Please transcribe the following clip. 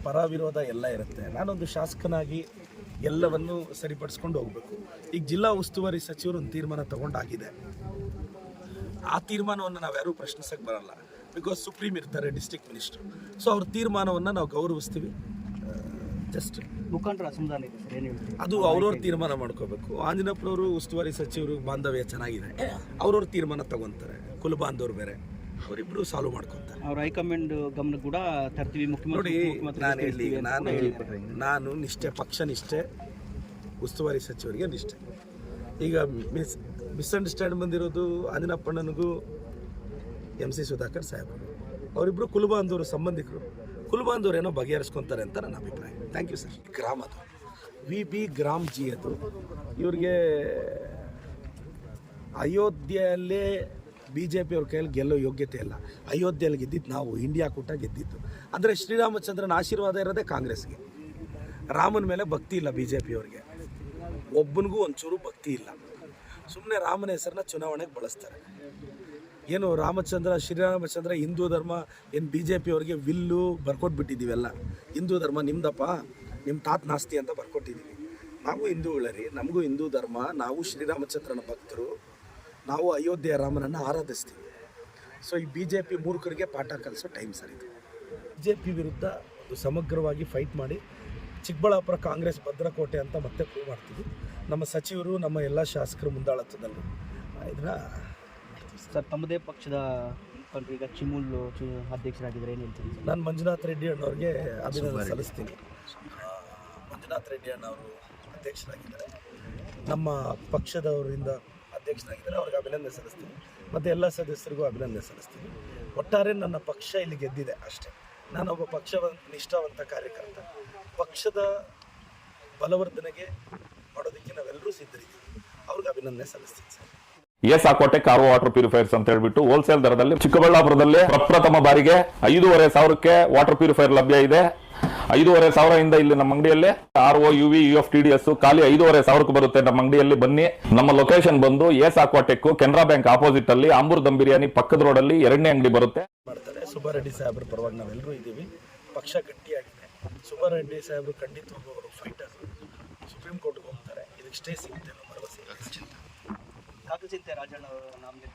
ಪರ ವಿರೋಧ ಎಲ್ಲ ಇರುತ್ತೆ. ನಾನೊಂದು ಶಾಸಕನಾಗಿ ಎಲ್ಲವನ್ನು ಸರಿಪಡಿಸ್ಕೊಂಡು ಹೋಗಬೇಕು. ಈಗ ಜಿಲ್ಲಾ ಉಸ್ತುವಾರಿ ಸಚಿವರು ಒಂದು ತೀರ್ಮಾನ ತಗೊಂಡಾಗಿದೆ. ಆ ತೀರ್ಮಾನವನ್ನು ನಾವು ಯಾರೂ ಪ್ರಶ್ನಿಸಕ್ಕೆ ಬರಲ್ಲ. ಬಿಕಾಸ್ ಸುಪ್ರೀಂ ಇರ್ತಾರೆ, ಡಿಸ್ಟ್ರಿಕ್ಟ್ ಮಿನಿಸ್ಟರ್. ಸೊ ಅವ್ರ ತೀರ್ಮಾನವನ್ನು ನಾವು ಗೌರವಿಸ್ತೀವಿ. ಜಸ್ಟ್ ಮುಖಂಡರ ಅಸಮಾಧಾನ ಇದೆ ಸರ್, ಏನು ಹೇಳ್ತೀವಿ? ಅದು ಅವ್ರವ್ರ ತೀರ್ಮಾನ ಮಾಡ್ಕೋಬೇಕು. ಆಂಜನಪ್ಪನವರು ಉಸ್ತುವಾರಿ ಸಚಿವರು ಬಾಂಧವ್ಯ ಚೆನ್ನಾಗಿದೆ, ಅವ್ರವ್ರ ತೀರ್ಮಾನ ತಗೊತಾರೆ. ಕುಲಬಾಂಧವ್ರು ಬೇರೆ, ಅವರಿಬ್ಬರು ಸಾಲ್ವ್ ಮಾಡ್ಕೊತಾರೆ. ಅವ್ರ ಹೈಕಮಾಂಡ್ ಗಮನ ಕೂಡ ತರ್ತೀವಿ. ನೋಡಿ, ನಾನು ನಿಷ್ಠೆ, ಪಕ್ಷ ನಿಷ್ಠೆ, ಉಸ್ತುವಾರಿ ಸಚಿವರಿಗೆ ನಿಷ್ಠೆ. ಈಗ ಮಿಸ್ಅಂಡರ್ಸ್ಟ್ಯಾಂಡ್ ಬಂದಿರೋದು ಆಂಜನಪ್ಪಣ್ಣನಿಗೂ MC ಸುಧಾಕರ್ ಸಾಹೇಬರು. ಅವರಿಬ್ಬರು ಕುಲಬಾಂಧವರು, ಸಂಬಂಧಿಕರು. ಕುಲಬಾಂಧವ್ರು ಏನೋ ಬಗೆಹರಿಸ್ಕೊತಾರೆ ಅಂತ ನನ್ನ ಅಭಿಪ್ರಾಯ. Thank you sir. ಗ್ರಾಮದು VB ಗ್ರಾಮ್ ಜಿ ಅದು. ಇವ್ರಿಗೆ ಅಯೋಧ್ಯೆಯಲ್ಲೇ BJP ಅವ್ರ ಕೈಯಲ್ಲಿ ಗೆಲ್ಲೋ ಯೋಗ್ಯತೆ ಇಲ್ಲ. ಅಯೋಧ್ಯೆಯಲ್ಲಿ ಗೆದ್ದಿದ್ದು ನಾವು, ಇಂಡಿಯಾ ಕೂಟ ಗೆದ್ದಿದ್ದು. ಅಂದರೆ ಶ್ರೀರಾಮಚಂದ್ರನ ಆಶೀರ್ವಾದ ಇರೋದೇ ಕಾಂಗ್ರೆಸ್ಗೆ. ರಾಮನ ಮೇಲೆ ಭಕ್ತಿ ಇಲ್ಲ BJP ಅವ್ರಿಗೆ, ಒಬ್ಬನಿಗೂ ಒಂಚೂರು ಭಕ್ತಿ ಇಲ್ಲ. ಸುಮ್ಮನೆ ರಾಮನ ಹೆಸರನ್ನ ಚುನಾವಣೆಗೆ ಬಳಸ್ತಾರೆ. ಏನು ರಾಮಚಂದ್ರ, ಶ್ರೀರಾಮಚಂದ್ರ ಹಿಂದೂ ಧರ್ಮ ಏನು BJP ಅವ್ರಿಗೆ ವಿಲ್ಲು ಬರ್ಕೊಟ್ಬಿಟ್ಟಿದ್ದೀವೆಲ್ಲ. ಹಿಂದೂ ಧರ್ಮ ನಿಮ್ದಪ್ಪ, ನಿಮ್ಮ ತಾತ ನಾಸ್ತಿ ಅಂತ ಬರ್ಕೊಟ್ಟಿದ್ದೀವಿ. ನಾವು ಹಿಂದೂಗಳರಿ, ನಮಗೂ ಹಿಂದೂ ಧರ್ಮ, ನಾವು ಶ್ರೀರಾಮಚಂದ್ರನ ಭಕ್ತರು, ನಾವು ಅಯೋಧ್ಯೆಯ ರಾಮನನ್ನು ಆರಾಧಿಸ್ತೀವಿ. ಸೊ ಈ BJP ಮೂರ್ಖರಿಗೆ ಪಾಠ ಕಲಿಸೋ ಟೈಮ್ ಸರ್ ಇದು. BJP ವಿರುದ್ಧ ಒಂದು ಸಮಗ್ರವಾಗಿ ಫೈಟ್ ಮಾಡಿ ಚಿಕ್ಕಬಳ್ಳಾಪುರ ಕಾಂಗ್ರೆಸ್ ಭದ್ರಕೋಟೆ ಅಂತ ಮತ್ತೆ ಪ್ರೂವ್ ಮಾಡ್ತೀವಿ. ನಮ್ಮ ಸಚಿವರು, ನಮ್ಮ ಎಲ್ಲ ಶಾಸಕರು ಮುಂದಾಳತ್ವದಲ್ಲೂ ಇದನ್ನು ಸರ್. ತಮ್ಮದೇ ಪಕ್ಷದ ಈಗ ಚಿಮೂಲ್ ಅಧ್ಯಕ್ಷರಾಗಿದ್ದಾರೆ, ಏನು ಹೇಳ್ತೀನಿ? ನಾನು ಮಂಜುನಾಥ್ ರೆಡ್ಡಿ ಅಣ್ಣವ್ರಿಗೆ ಅಭಿನಂದನೆ ಸಲ್ಲಿಸ್ತೀನಿ. ಮಂಜುನಾಥ್ ರೆಡ್ಡಿ ಅಣ್ಣವರು ಅಧ್ಯಕ್ಷರಾಗಿದ್ದಾರೆ, ನಮ್ಮ ಪಕ್ಷದವರಿಂದ ಅಧ್ಯಕ್ಷರಾಗಿದ್ದಾರೆ. ಅವ್ರಿಗೆ ಅಭಿನಂದನೆ ಸಲ್ಲಿಸ್ತೀನಿ. ಮತ್ತು ಎಲ್ಲ ಸದಸ್ಯರಿಗೂ ಅಭಿನಂದನೆ ಸಲ್ಲಿಸ್ತೀನಿ. ಒಟ್ಟಾರೆ ನನ್ನ ಪಕ್ಷ ಇಲ್ಲಿ ಗೆದ್ದಿದೆ ಅಷ್ಟೇ. ನಾನೊಬ್ಬ ನಿಷ್ಠಾವಂತ ಕಾರ್ಯಕರ್ತ. ಪಕ್ಷದ ಬಲವರ್ಧನೆಗೆ ಮಾಡೋದಕ್ಕೆ ನಾವೆಲ್ಲರೂ ಸಿದ್ಧರಿದ್ದೀವಿ. ಅವ್ರಿಗೆ ಅಭಿನಂದನೆ ಸಲ್ಲಿಸ್ತೀನಿ ಸರ್. ಸಾಕೋಟೆ ಕಾರು ವಾಟರ್ ಪ್ಯೂರಿಫೈರ್ಸ್ ಅಂತ ಹೇಳ್ಬಿಟ್ಟು ಹೋಲ್ಸೇಲ್ ದರದಲ್ಲಿ ಚಿಕ್ಕಬಳ್ಳಾಪುರದಲ್ಲಿ ಪ್ರಪ್ರಥಮ ಬಾರಿಗೆ 5,500ಕ್ಕೆ ವಾಟರ್ ಪ್ಯೂರಿಫೈರ್ ಲಭ್ಯ ಇದೆ. 5,500 ಇಂದ ಇಲ್ಲಿ ನಮ್ಮ ಅಂಗಡಿಯಲ್ಲಿ RO UV UF TDS ಖಾಲಿ 5,500ಕ್ಕೆ ಬರುತ್ತೆ. ನಮ್ಮ ಅಂಗಡಿಯಲ್ಲಿ ಬನ್ನಿ. ನಮ್ಮ ಲೊಕೇಶನ್ ಬಂದು ಸಾಕೋಟೆಕ್ ಕೆನರಾ ಬ್ಯಾಂಕ್ ಆಪೋಸಿಟ್ ಅಲ್ಲಿ ಆಂಬೂರ್ ದಮ್ ಬಿರಿಯಾನಿ ಪಕ್ಕದ ರೋಡ್ ಅಲ್ಲಿ 2ನೇ ಅಂಗಡಿ ಬರುತ್ತೆ. ಮಾಡ್ತಾರೆ. ಸುಬ್ಬಾರೆಡ್ಡಿ ಸಾಹೇಬ್ರ ಪರವಾಗಿ ನಾವೆಲ್ಲರೂ ಇದ್ದೀವಿ. ಪಕ್ಷ ಗಟ್ಟಿಯಾಗಿದೆ. ಸುಬ್ಬಾರೆಡ್ಡಿ ಸಾಹೇಬರು ಖಂಡಿತವಾಗೂ ಅವರು ಫೈಟರ್. ಸುಪ್ರೀಂ ಕೋರ್ಟ್ಗೆ ಹೋಗ್ತಾರೆ. ಇದಕ್ಕೆ ಸ್ಟೇ ಸಿಗುತ್ತೆ ಅನ್ನೋ ಭರವಸೆ. ಚಿಂತೆ ರಾಜಣ್ಣ ನಾಮಿನೇಟ್